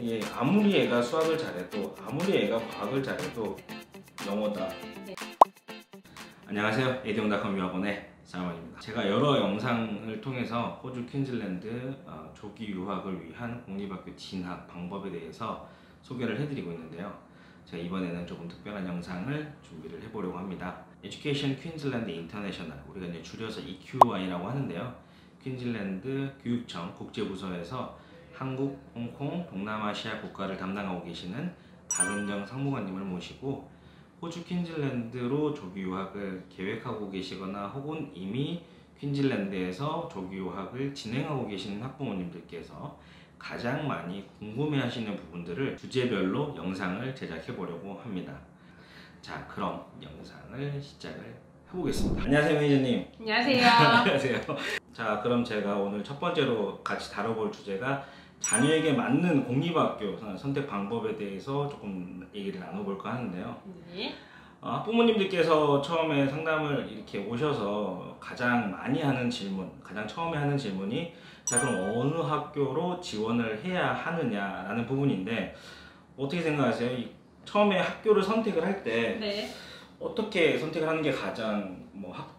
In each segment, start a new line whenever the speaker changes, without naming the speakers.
이게 아무리 애가 수학을 잘해도 아무리 애가 과학을 잘해도 영어다.
네.
안녕하세요. 에듀홍닷컴 유학원의 장원입니다. 제가 여러 영상을 통해서 호주 퀸즐랜드 조기 유학을 위한 공립학교 진학 방법에 대해서 소개를 해드리고 있는데요. 제가 이번에는 조금 특별한 영상을 준비를 해보려고 합니다. Education Queensland International, 우리가 이제 줄여서 EQI라고 하는데요. 퀸즐랜드 교육청 국제부서에서 한국, 홍콩, 동남아시아 국가를 담당하고 계시는 박은정 상무관님을 모시고 호주 퀸즐랜드로 조기 유학을 계획하고 계시거나 혹은 이미 퀸즐랜드에서 조기 유학을 진행하고 계시는 학부모님들께서 가장 많이 궁금해하시는 부분들을 주제별로 영상을 제작해 보려고 합니다. 자, 그럼 영상을 시작을 해보겠습니다. 안녕하세요, 매니저님.
안녕하세요.
안녕하세요. 자, 그럼 제가 오늘 첫 번째로 같이 다뤄볼 주제가 자녀에게 맞는 공립학교 선택 방법에 대해서 조금 얘기를 나눠볼까 하는데요.
네.
부모님들께서 처음에 상담을 이렇게 오셔서 가장 많이 하는 질문, 가장 처음에 하는 질문이 자, 그럼 어느 학교로 지원을 해야 하느냐라는 부분인데 어떻게 생각하세요? 처음에 학교를 선택을 할 때
네.
어떻게 선택을 하는 게 가장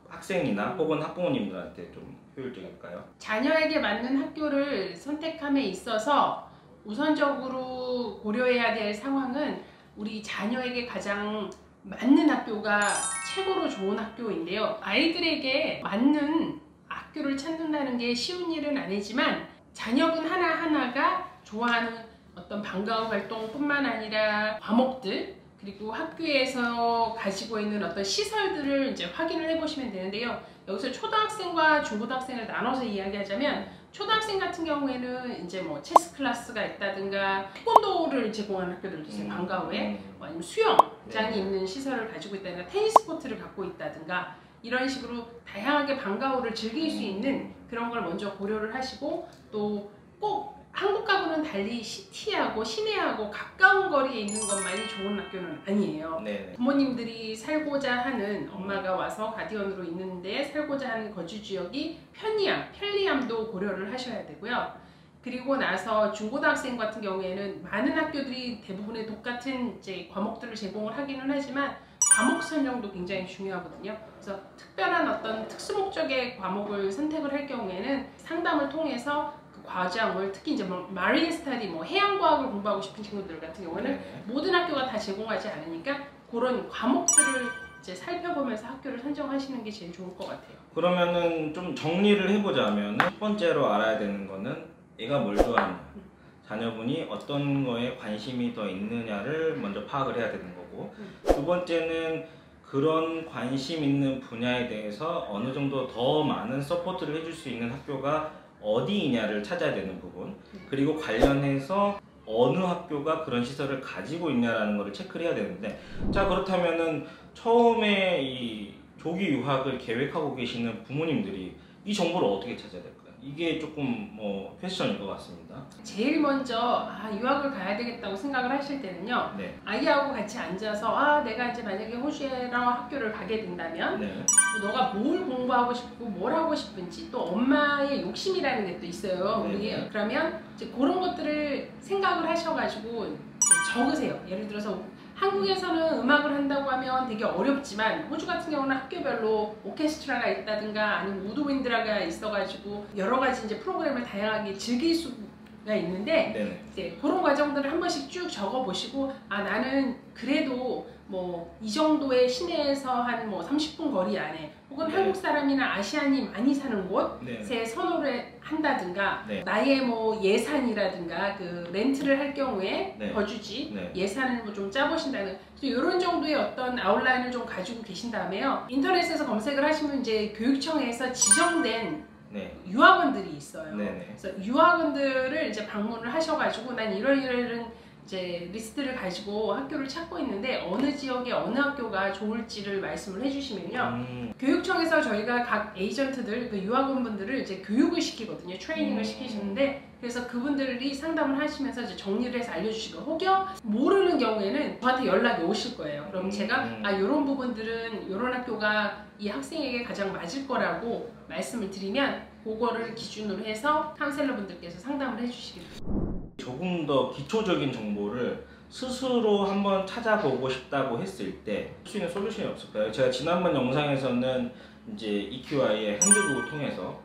학생이나 혹은 학부모님들한테 좀 효율적일까요?
자녀에게 맞는 학교를 선택함에 있어서 우선적으로 고려해야 될 상황은 우리 자녀에게 가장 맞는 학교가 최고로 좋은 학교인데요. 아이들에게 맞는 학교를 찾는다는 게 쉬운 일은 아니지만 자녀분 하나하나가 좋아하는 어떤 방과후 활동뿐만 아니라 과목들 그리고 학교에서 가지고 있는 어떤 시설들을 이제 확인을 해보시면 되는데요. 여기서 초등학생과 중고등학생을 나눠서 이야기하자면 초등학생 같은 경우에는 이제 뭐 체스 클래스가 있다든가 태권도를 제공하는 학교들도 있어요. 방과후에 아니면 수영장이 있는 시설을 가지고 있다든가 테니스 코트를 갖고 있다든가 이런 식으로 다양하게 방과후를 즐길 수 있는 그런 걸 먼저 고려를 하시고 또 꼭 한국하고는 달리 시티하고 시내하고 가까운 거리에 있는 것만이 좋은 학교는 아니에요.
네네.
부모님들이 살고자 하는 엄마가 와서 가디언으로 있는데 살고자 하는 거주 지역이 편리함도 고려를 하셔야 되고요. 그리고 나서 중고등학생 같은 경우에는 많은 학교들이 대부분의 똑같은 이제 과목들을 제공을 하기는 하지만 과목 선정도 굉장히 중요하거든요. 그래서 특별한 어떤 특수 목적의 과목을 선택을 할 경우에는 상담을 통해서 과정을 특히 이제 마린 스터디 해양과학을 공부하고 싶은 친구들 같은 경우는 모든 학교가 다 제공하지 않으니까 그런 과목들을 이제 살펴보면서 학교를 선정하시는 게 제일 좋을 것 같아요. 그러면은
좀 정리를 해보자면 첫 번째로 알아야 되는 거는 얘가 뭘 좋아하느냐, 자녀분이 어떤 거에 관심이 더 있느냐를 먼저 파악을 해야 되는 거고, 두 번째는 그런 관심 있는 분야에 대해서 어느 정도 더 많은 서포트를 해줄 수 있는 학교가 어디이냐를 찾아야 되는 부분, 그리고 관련해서 어느 학교가 그런 시설을 가지고 있냐라는 것을 체크를 해야 되는데, 자, 그렇다면은 처음에 이 조기 유학을 계획하고 계시는 부모님들이 이 정보를 어떻게 찾아야 될까요? 이게 조금 퀘스천일 것 같습니다.
제일 먼저 유학을 가야 되겠다고 생각을 하실 때는요.
네.
아이하고 같이 앉아서 내가 이제 만약에 호주에랑 학교를 가게 된다면 너가 뭘 공부하고 싶고 뭘 하고 싶은지 또 엄마의 욕심이라는 게 또 있어요. 우리 그러면 이제 그런 것들을 생각을 하셔가지고 이제 적으세요. 예를 들어서 한국에서는 음악을 한다고 하면 되게 어렵지만 호주 같은 경우는 학교별로 오케스트라가 있다든가 아니면 우드윈드라가 있어가지고 여러 가지 이제 프로그램을 다양하게 즐길 수가 있는데 이제 그런 과정들을 한 번씩 쭉 적어보시고 나는 그래도 이 정도의 시내에서 한 30분 거리 안에 혹은 한국 사람이나 아시안이 많이 사는 곳에 선호를 한다든가 나의 예산이라든가 그 렌트를 할 경우에 거주지 예산을 좀 짜보신다는 이런 정도의 어떤 아웃라인을 좀 가지고 계신 다음에요. 인터넷에서 검색을 하시면 이제 교육청에서 지정된 유학원들이 있어요. 그래서 유학원들을 이제 방문을 하셔가지고 난 이런 이제 리스트를 가지고 학교를 찾고 있는데 어느 지역에 어느 학교가 좋을지를 말씀을 해주시면요. 교육청에서 저희가 각 에이전트들, 그 유학원분들을 이제 교육을 시키거든요. 트레이닝을 시키시는데 그래서 그분들이 상담을 하시면서 이제 정리를 해서 알려주시고 혹여 모르는 경우에는 저한테 연락이 오실 거예요. 그럼 제가 이런 부분들은 이런 학교가 이 학생에게 가장 맞을 거라고 말씀을 드리면 그거를 기준으로 해서 카운셀러 분들께서 상담을 해주시겠습니다.
조금 더 기초적인 정보를 스스로 한번 찾아보고 싶다고 했을 때 할 수 있는 솔루션이 없을까요? 제가 지난번 영상에서는 이제 EQI의 핸드북을 통해서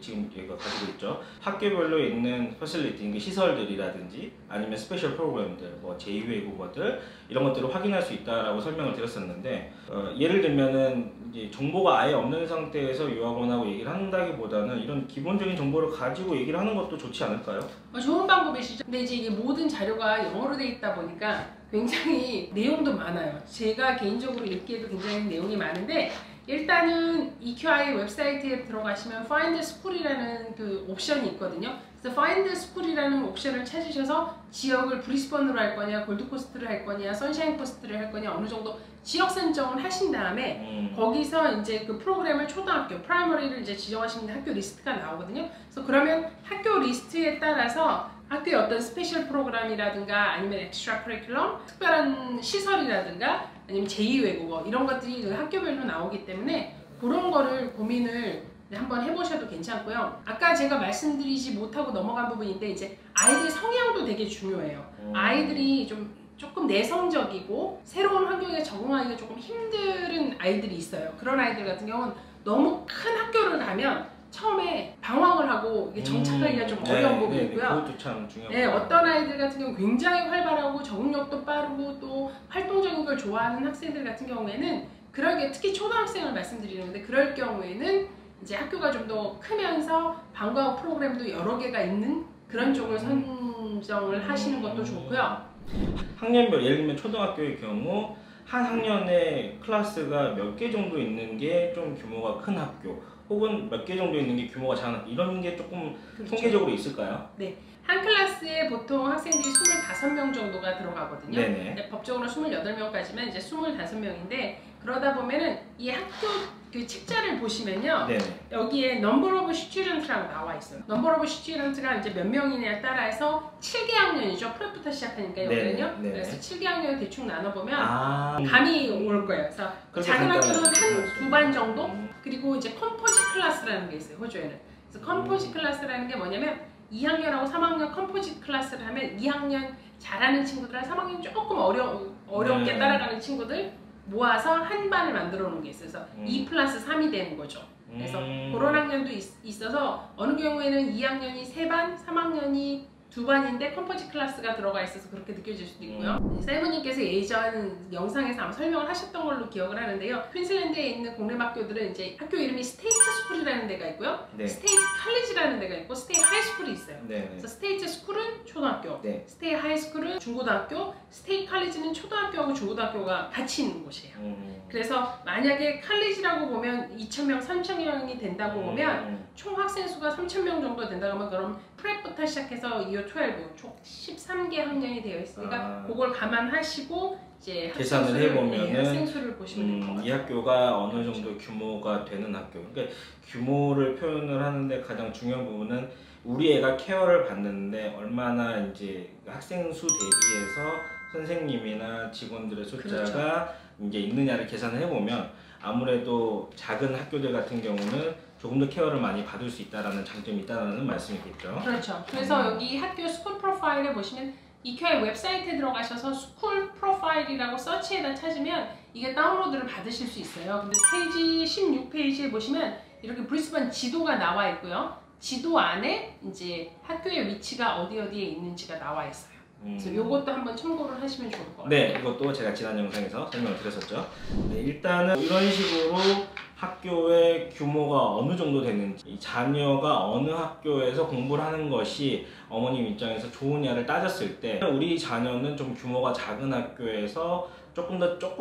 지금 얘가 가지고 있죠. 학교별로 있는 퍼실리티, 시설들이라든지 아니면 스페셜 프로그램들, 뭐 제2외국어들 이런 것들을 확인할 수 있다라고 설명을 드렸었는데 예를 들면은 이제 정보가 아예 없는 상태에서 유학원하고 얘기를 한다기보다는 이런 기본적인 정보를 가지고 얘기를 하는 것도 좋지 않을까요?
좋은 방법이시죠. 근데 이제 이게 모든 자료가 영어로 돼 있다 보니까 굉장히 내용도 많아요. 제가 개인적으로 읽기에도 굉장히 내용이 많은데 일단은 EQI 웹사이트에 들어가시면 Find School이라는 그 옵션이 있거든요. 그래서 Find School이라는 옵션을 찾으셔서 지역을 브리스번으로 할 거냐, 골드코스트를 할 거냐, 선샤인 코스트를 할 거냐 어느 정도 지역 선정을 하신 다음에 거기서 이제 그 프로그램을 초등학교, 프라이머리를 이제 지정하시는 학교 리스트가 나오거든요. 그래서 그러면 학교 리스트에 따라서 학교의 어떤 스페셜 프로그램이라든가 아니면 엑스트라 커리큘럼, 특별한 시설이라든가 아니면 제2외국어 이런 것들이 그 학교별로 나오기 때문에 그런 거를 고민을 한번 해보셔도 괜찮고요. 아까 제가 말씀드리지 못하고 넘어간 부분인데 이제 아이들 성향도 되게 중요해요. 아이들이 조금 내성적이고 새로운 환경에 적응하기가 조금 힘든 아이들이 있어요. 그런 아이들 같은 경우는 너무 큰 학교를 가면 처음에 방황을 하고 이게 정착하기가 좀 어려운 부분이 있고요.
그것도 참 중요하고.
네, 어떤 아이들 같은 경우 굉장히 활발하고 적응력도 빠르고 또 활동적인 걸 좋아하는 학생들 같은 경우에는 그러게 특히 초등학생을 말씀드리는데 그럴 경우에는 이제 학교가 좀 더 크면서 방과후 프로그램도 여러 개가 있는 그런 쪽을 선정을 하시는 것도 좋고요.
학년별 예를 들면 초등학교의 경우 한 학년에 클래스가 몇 개 정도 있는 게 좀 규모가 큰 학교 혹은 몇 개 정도 있는 게 규모가 작은 학교 이런 게 조금
그렇죠.
통계적으로 있을까요?
네. 한 클래스에 보통 학생들이 25명 정도가 들어가거든요.
네네.
법적으로 28명까지만 이제 25명인데 그러다 보면은 이 학교 그 책자를 보시면요.
네네.
여기에 Number of Student라고 나와 있어요. Number of Student가 이제 몇 명이냐에 따라서 7개 학년이죠. 프랩부터 시작하니까 여기는요. 그래서 7개 학년을 대충 나눠보면 감이 올 거예요. 그래서 작은 학교는 한 두 반 정도? 그리고 이제 컴포짓 클래스라는 게 있어요. 호주에는. 그래서 컴포짓 클래스라는 게 뭐냐면 2학년하고 3학년 컴포짓 클래스를 하면 2학년 잘하는 친구들랑 3학년 조금 어렵게 따라가는 친구들 모아서 한 반을 만들어 놓은 게 있어요. 그래서 2+3이 되는 거죠. 그래서 그런 학년도 있어서 어느 경우에는 2학년이 3반, 3학년이 2반인데 컴포짓 클래스가 들어가 있어서 그렇게 느껴질 수도 있고요. 사이버님께서 예전 영상에서 아마 설명을 하셨던 걸로 기억을 하는데요. 퀸즐랜드에 있는 공립학교들은 이제 학교 이름이 스테이트 스쿨이라는 데가 있고요. 스테이트 칼리지라는 데가 있고 스테이트 하이스쿨이 있어요. 그래서 스테이트 스쿨은 초등학교, 스테이트 하이스쿨은 중고등학교, 스테이트 칼리지는 초등학교하고 중고등학교가 같이 있는 곳이에요. 그래서 만약에 칼리지라고 보면 2,000명, 3,000명이 된다고 보면 총 학생 수가 3,000명 정도 된다고 하면 그럼 프랩부터 시작해서 이어 12, 총 13개 학년이 되어 있으니까 그걸 감안하시고 이제
계산을 해보면은
학생 수를 보시면 될 것 같아요.
이 학교가 어느 정도 규모가 되는 학교. 그러니까 규모를 표현을 하는데 가장 중요한 부분은 우리 애가 케어를 받는데 얼마나 이제 학생 수 대비해서 선생님이나 직원들의 숫자가 이제 있느냐를 계산을 해보면 아무래도 작은 학교들 같은 경우는 조금 더 케어를 많이 받을 수 있다는 장점이 있다는 말씀이겠죠.
그렇죠. 그래서 여기 학교 스쿨 프로파일에 보시면 EQI 웹사이트에 들어가셔서 스쿨 프로파일이라고 서치에다 찾으면 이게 다운로드를 받으실 수 있어요. 근데 페이지 16페이지에 보시면 이렇게 브리스번 지도가 나와 있고요. 지도 안에 이제 학교의 위치가 어디에 있는지가 나와 있어요. 그래서 이것도 한번 참고를 하시면 좋을 것 같아요.
네, 이것도 제가 지난 영상에서 설명을 드렸었죠. 네, 일단은 이런 식으로 학교의 규모가 어느 정도 되는지, 이 자녀가 어느 학교에서 공부를 하는 것이 어머님 입장에서 좋으냐를 따졌을 때 우리 자녀는 좀 규모가 작은 학교에서 조금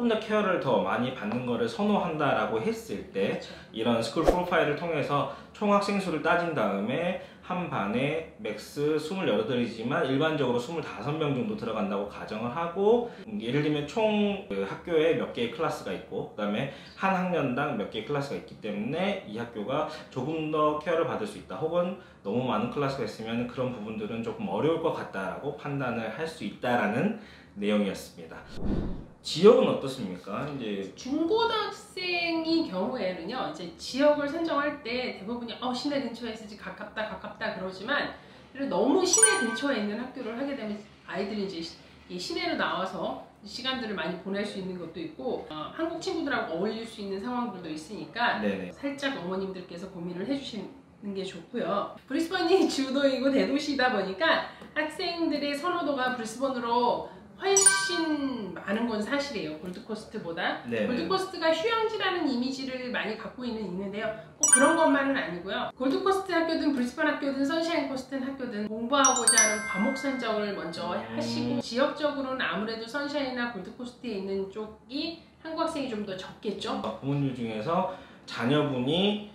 더 케어를 더 많이 받는 거를 선호한다라고 했을 때 이런 스쿨 프로파일을 통해서 총 학생 수를 따진 다음에 한 반에 맥스 28이지만 일반적으로 25명 정도 들어간다고 가정을 하고 예를 들면 총 학교에 몇 개의 클래스가 있고 그 다음에 한 학년당 몇 개의 클래스가 있기 때문에 이 학교가 조금 더 케어를 받을 수 있다 혹은 너무 많은 클래스가 있으면 그런 부분들은 조금 어려울 것 같다라고 판단을 할 수 있다라는 내용이었습니다. 지역은 어떻습니까? 이제
중고등학생이 경우에는요, 이제 지역을 선정할 때 대부분이 시내 근처에 있을지 가깝다 그러지만 너무 시내 근처에 있는 학교를 하게 되면 아이들이 이제 이 시내로 나와서 시간들을 많이 보낼 수 있는 것도 있고 한국 친구들하고 어울릴 수 있는 상황들도 있으니까
네네.
살짝 어머님들께서 고민을 해주시는 게 좋고요. 브리스번이 주도이고 대도시이다 보니까 학생들의 선호도가 브리스번으로 훨씬 많은 건 사실이에요. 골드코스트보다.
네네.
골드코스트가 휴양지라는 이미지를 많이 갖고 있는데요. 꼭 그런 것만은 아니고요. 골드코스트 학교든 브리스번 학교든 선샤인 코스트 학교든 공부하고자 하는 과목 선정을 먼저 하시고 지역적으로는 아무래도 선샤인이나 골드코스트에 있는 쪽이 한국 학생이 좀 더 적겠죠.
부모님 중에서 자녀분이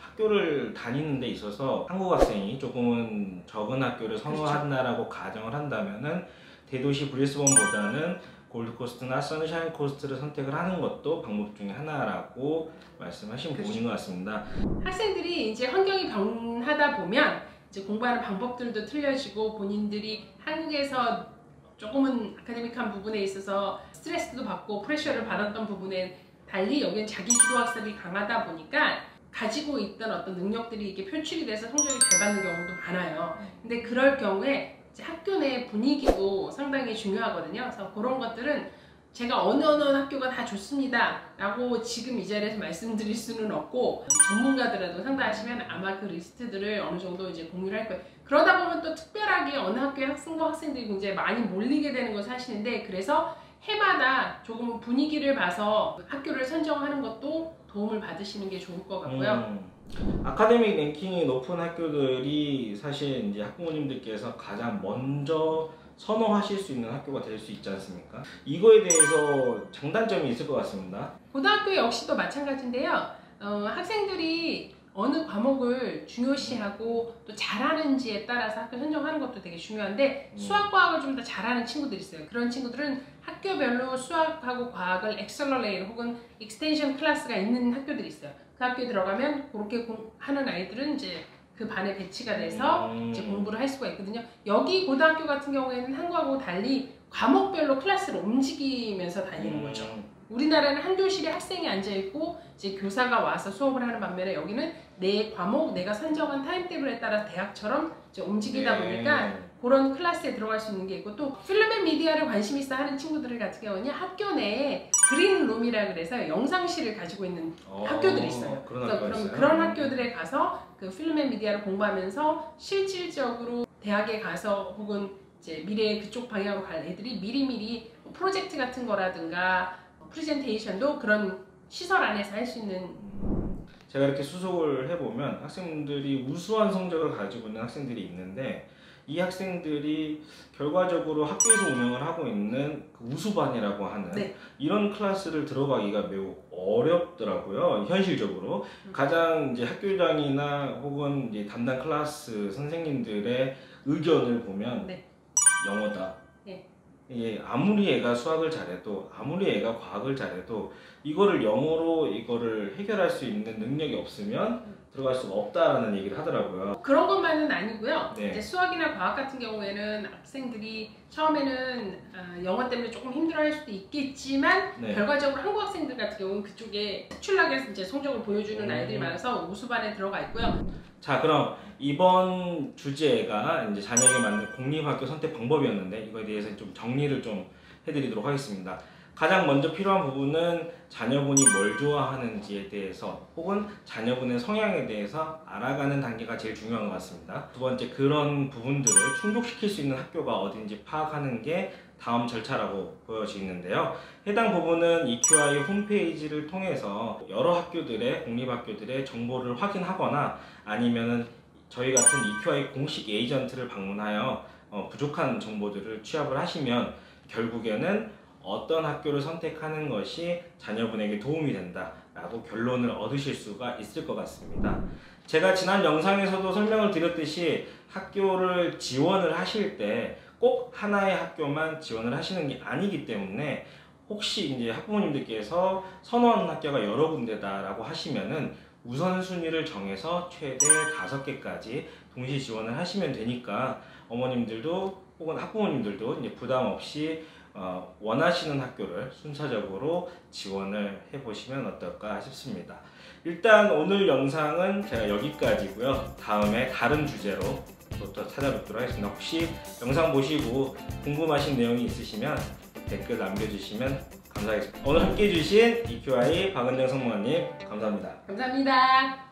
학교를 다니는 데 있어서 한국 학생이 조금은 적은 학교를 선호한다라고 가정을 한다면은 대도시 브리스번보다는 골드코스트나 선샤인 코스트를 선택을 하는 것도 방법 중에 하나라고 말씀하신 부분인 것 같습니다.
학생들이 이제 환경이 변하다 보면 이제 공부하는 방법들도 틀려지고 본인들이 한국에서 조금은 아카데믹한 부분에 있어서 스트레스도 받고 프레셔를 받았던 부분에 달리 여기는 자기주도 학습이 강하다 보니까 가지고 있던 어떤 능력들이 이렇게 표출이 돼서 성적이 잘 받는 경우도 많아요. 근데 그럴 경우에 학교 내 분위기도 상당히 중요하거든요. 그래서 그런 것들은 제가 어느 학교가 다 좋습니다 라고 지금 이 자리에서 말씀드릴 수는 없고 전문가들하고 상담하시면 아마 그 리스트들을 어느 정도 이제 공유를 할 거예요. 그러다 보면 또 특별하게 어느 학교의 학생과 학생들이 굉장히 많이 몰리게 되는 건 사실인데 그래서 해마다 조금 분위기를 봐서 학교를 선정하는 것도 도움을 받으시는 게 좋을 것 같고요.
아카데믹 랭킹이 높은 학교들이 사실 이제 학부모님들께서 가장 먼저 선호하실 수 있는 학교가 될 수 있지 않습니까? 이거에 대해서 장단점이 있을 것 같습니다.
고등학교 역시도 마찬가지인데요. 학생들이 어느 과목을 중요시하고 또 잘하는지에 따라서 학교 선정하는 것도 되게 중요한데 수학, 과학을 좀 더 잘하는 친구들이 있어요. 그런 친구들은 학교별로 수학하고 과학을 엑셀러레이트 혹은 익스텐션 클래스가 있는 학교들이 있어요. 그 학교에 들어가면 그렇게 하는 아이들은 이제 그 반에 배치가 돼서 이제 공부를 할 수가 있거든요. 여기 고등학교 같은 경우에는 한국하고 달리 과목별로 클래스를 움직이면서 다니는 거죠. 우리나라는 한 교실에 학생이 앉아있고 이제 교사가 와서 수업을 하는 반면에 여기는 내 과목, 내가 선정한 타임테이블에 따라 대학처럼 이제 움직이다 보니까 그런 클래스에 들어갈 수 있는 게 있고 또 필름 앤 미디어를 관심 있어 하는 친구들 같은 경우는 학교 내에 그린룸이라 그래서 영상실을 가지고 있는 학교들이 있어요. 그래서 그런 학교들에 가서 그 필름 앤 미디어를 공부하면서 실질적으로 대학에 가서 혹은 이제 미래의 그쪽 방향으로 갈 애들이 미리미리 프로젝트 같은 거라든가 프레젠테이션도 그런 시설 안에서 할 수 있는.
제가 이렇게 수속을 해보면 학생들이 우수한 성적을 가지고 있는 학생들이 있는데 이 학생들이 결과적으로 학교에서 운영을 하고 있는 그 우수반이라고 하는 이런 클래스를 들어가기가 매우 어렵더라고요. 현실적으로 가장 이제 학교장이나 혹은 이제 담당 클래스 선생님들의 의견을 보면 영어다. 예, 아무리 애가 수학을 잘해도 아무리 애가 과학을 잘해도 이거를 영어로 이거를 해결할 수 있는 능력이 없으면 들어갈 수가 없다라는 얘기를 하더라고요.
그런 것만은 아니고요. 이제 수학이나 과학 같은 경우에는 학생들이 처음에는 영어 때문에 조금 힘들어할 수도 있겠지만 결과적으로 한국 학생들 같은 경우는 그쪽에 특출나게 이제 성적을 보여주는 아이들이 많아서 우수반에 들어가 있고요.
자, 그럼 이번 주제가 이제 자녀에게 맞는 공립학교 선택 방법이었는데 이거에 대해서 좀 정리를 좀 해드리도록 하겠습니다. 가장 먼저 필요한 부분은 자녀분이 뭘 좋아하는지에 대해서 혹은 자녀분의 성향에 대해서 알아가는 단계가 제일 중요한 것 같습니다. 두 번째, 그런 부분들을 충족시킬 수 있는 학교가 어딘지 파악하는 게 다음 절차라고 보여지는데요. 해당 부분은 EQI 홈페이지를 통해서 여러 학교들의 공립학교들의 정보를 확인하거나 아니면은 저희 같은 EQI 공식 에이전트를 방문하여 부족한 정보들을 취합을 하시면 결국에는 어떤 학교를 선택하는 것이 자녀분에게 도움이 된다라고 결론을 얻으실 수가 있을 것 같습니다. 제가 지난 영상에서도 설명을 드렸듯이 학교를 지원을 하실 때 꼭 하나의 학교만 지원을 하시는 게 아니기 때문에 혹시 이제 학부모님들께서 선호하는 학교가 여러 군데다라고 하시면은 우선순위를 정해서 최대 5개까지 동시 지원을 하시면 되니까 어머님들도 혹은 학부모님들도 이제 부담 없이 원하시는 학교를 순차적으로 지원을 해보시면 어떨까 싶습니다. 일단 오늘 영상은 제가 여기까지고요. 다음에 다른 주제로 또 찾아뵙도록 하겠습니다. 혹시 영상 보시고 궁금하신 내용이 있으시면 댓글 남겨주시면 감사하겠습니다. 오늘 함께 해주신 EQI 박은정 성모님 감사합니다.
감사합니다.